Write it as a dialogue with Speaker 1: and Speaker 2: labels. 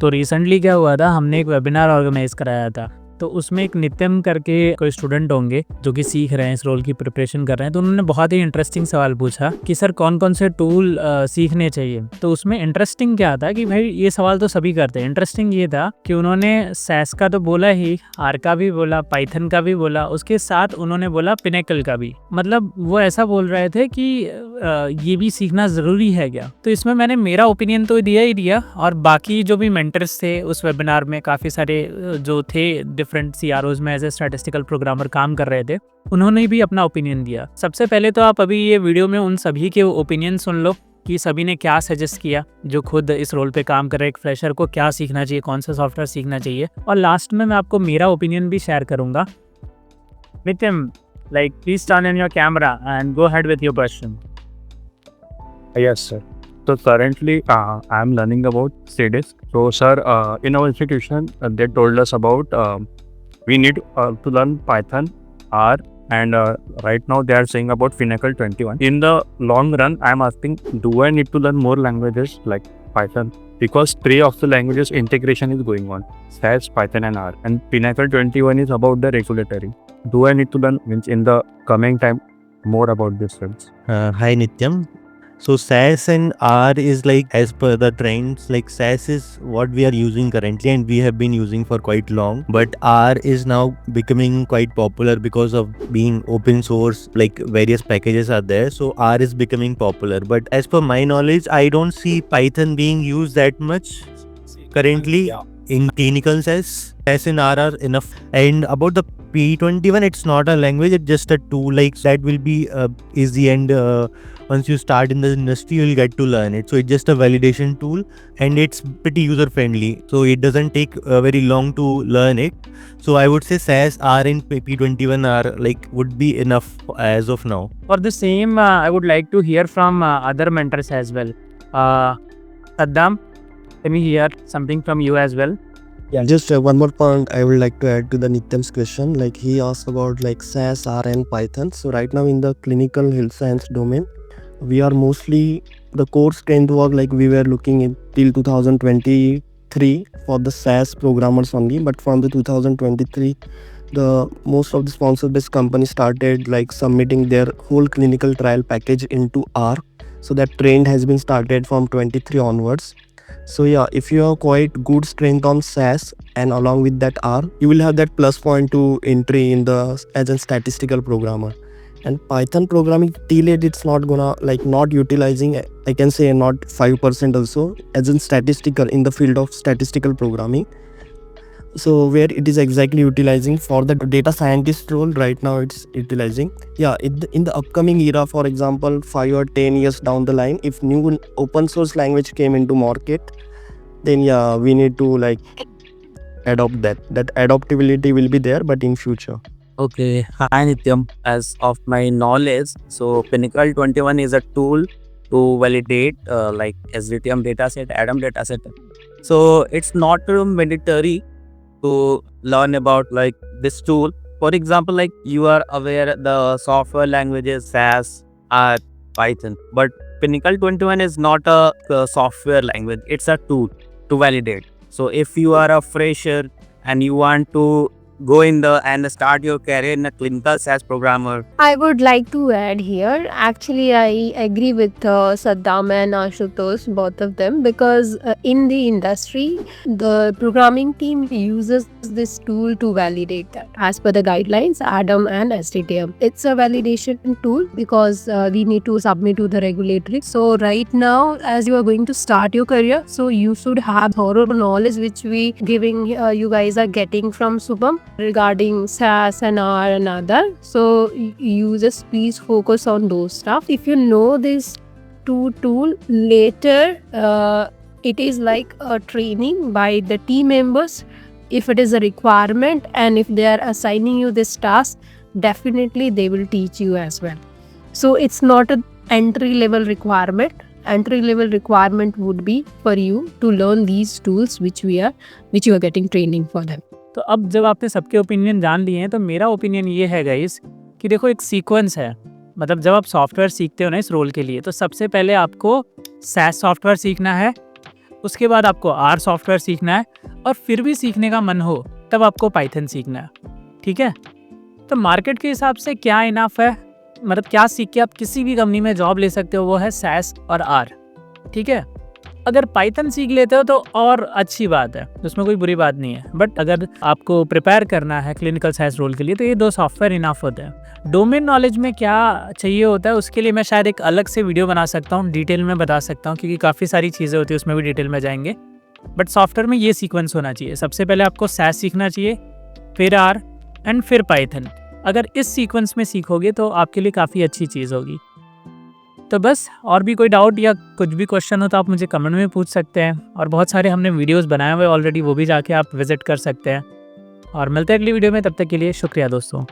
Speaker 1: तो रिसेंटली क्या हुआ था, हमने एक वेबिनार ऑर्गेनाइज कराया था। तो उसमें एक नित्यम करके कोई स्टूडेंट होंगे जो कि सीख रहे हैं, इस रोल की प्रिपरेशन कर रहे हैं। तो उन्होंने बहुत ही इंटरेस्टिंग सवाल पूछा कि सर कौन कौन से टूल सीखने चाहिए। तो उसमें इंटरेस्टिंग क्या था कि भाई ये सवाल तो सभी करते हैं। इंटरेस्टिंग ये था कि उन्होंने सैस का तो बोला ही, आर का भी बोला, पाइथन का भी बोला, उसके साथ उन्होंने बोला पिनेकल का भी। मतलब वो ऐसा बोल रहे थे कि ये भी सीखना ज़रूरी है क्या। तो इसमें मैंने मेरा ओपिनियन तो दिया ही दिया, और बाकी जो भी मेंटर्स थे उस वेबिनार में, काफ़ी सारे जो थे डिफरेंट CROs में एज ए स्टैटिस्टिकल प्रोग्रामर काम कर रहे थे, उन्होंने भी अपना ओपिनियन दिया। सबसे पहले तो आप अभी ये वीडियो में उन सभी के ओपिनियन सुन लो कि सभी ने क्या सजेस्ट किया, जो खुद इस रोल पे काम कर रहे एक फ्रेशर को क्या सीखना चाहिए, कौन सा सॉफ्टवेयर सीखना चाहिए। और लास्ट में मैं आपको मेरा ओपिनियन भी शेयर करूंगा। Nitin, like please turn on your camera and go ahead with your question.
Speaker 2: Yes, sir. So currently, I'm learning about CDISC. So, sir, in our institution, they told us about we need to learn Python, R, and right now they are saying about Finacle 21. In the long run, I'm asking, do I need to learn more languages like Python? Because 3 of the languages integration is going on: SAS, Python, and R. And Finacle 21 is about the regulatory. Do I need to learn in the coming time more about this?
Speaker 3: Hi Nityam. So SAS and R is like as per the trends, like SAS is what we are using currently and we have been using for quite long, but R is now becoming quite popular because of being open source, like various packages are there, so R is becoming popular. But as per my knowledge, I don't see Python being used that much currently in clinical SAS. SAS and R are enough. And about the P21, it's not a language, it's just a tool, like that will be easy, and once you start in the industry you'll get to learn it. So it's just a validation tool and it's pretty user friendly, so it doesn't take very long to learn it. So I would say SAS, R and P21 are like would be enough as of now.
Speaker 1: For the same, I would like to hear from other mentors as well. Saddam, let me hear something from you as well.
Speaker 4: Yeah, just one more point I would like to add to the Nityam's question. Like he asked about like SAS, R, and Python. So right now in the clinical health science domain, we are mostly the core strength work, like we were looking in till 2023 for the SAS programmers only. But from the 2023, the most of the sponsor-based companies started like submitting their whole clinical trial package into R. So that trend has been started from 23 onwards. So yeah, if you have quite good strength on SAS and along with that R, you will have that plus point to entry in the as a statistical programmer. And Python programming till yet it's not gonna like not utilizing, I can say not 5% also as in statistical in the field of statistical programming. So where it is exactly utilizing for the data scientist role right now it's utilizing. Yeah, in the upcoming era, for example 5 or 10 years down the line, if new open source language came into market, then yeah, we need to like adopt that adaptability will be there, but in future.
Speaker 5: Okay, hi Nityam. As of my knowledge, so Pinnacle 21 is a tool to validate like SDTM dataset, ADAM dataset. So it's not mandatory to learn about like this tool. For example, like you are aware the software languages SAS, R, Python, but Pinnacle 21 is not a software language. It's a tool to validate. So if you are a fresher and you want to go in the and start your career in a clinical SAS programmer.
Speaker 6: I would like to add here. Actually, I agree with Saddam and Ashutosh, both of them, because in the industry, the programming team uses this tool to validate that as per the guidelines, ADAM and STTM. It's a validation tool because we need to submit to the regulatory. So right now, as you are going to start your career, so you should have thorough knowledge which we giving you guys are getting from Subham regarding SAS and R and other. So you just please focus on those stuff. If you know this tool later, it is like a training by the team members. If it is a requirement and if they are assigning you this task, definitely they will teach you as well. So it's not an entry level requirement. Entry level requirement would be for you to learn these tools which you are getting training for them.
Speaker 1: तो अब जब आपने सबके opinion जान लिए हैं, तो मेरा ओपिनियन ये है गाइस कि देखो एक सीक्वेंस है। मतलब जब आप सॉफ्टवेयर सीखते हो ना इस रोल के लिए, तो सबसे पहले आपको SAS सॉफ्टवेयर सीखना है, उसके बाद आपको आर सॉफ्टवेयर सीखना है, और फिर भी सीखने का मन हो तब आपको पाइथन सीखना है। ठीक है, तो मार्केट के हिसाब से क्या इनफ है, मतलब क्या सीख के आप किसी भी कंपनी में जॉब ले सकते हो, वो है सैस और आर। ठीक है, अगर पाइथन सीख लेते हो तो और अच्छी बात है, उसमें कोई बुरी बात नहीं है। बट अगर आपको प्रिपेयर करना है क्लिनिकल सैस रोल के लिए तो ये 2 सॉफ्टवेयर इनफ होते हैं। डोमेन नॉलेज में क्या चाहिए होता है उसके लिए मैं शायद एक अलग से वीडियो बना सकता हूँ, डिटेल में बता सकता हूँ, क्योंकि काफ़ी सारी चीज़ें होती है, उसमें भी डिटेल में जाएंगे। बट सॉफ्टवेयर में ये सीक्वेंस होना चाहिए, सबसे पहले आपको सैस सीखना चाहिए, फिर आर एंड फिर पाइथन। अगर इस सीक्वेंस में सीखोगे तो आपके लिए काफ़ी अच्छी चीज़ होगी। तो बस, और भी कोई डाउट या कुछ भी क्वेश्चन हो तो आप मुझे कमेंट में पूछ सकते हैं, और बहुत सारे हमने वीडियोस बनाए हुए ऑलरेडी, वो भी जाके आप विजिट कर सकते हैं। और मिलते हैं अगली वीडियो में, तब तक के लिए शुक्रिया दोस्तों।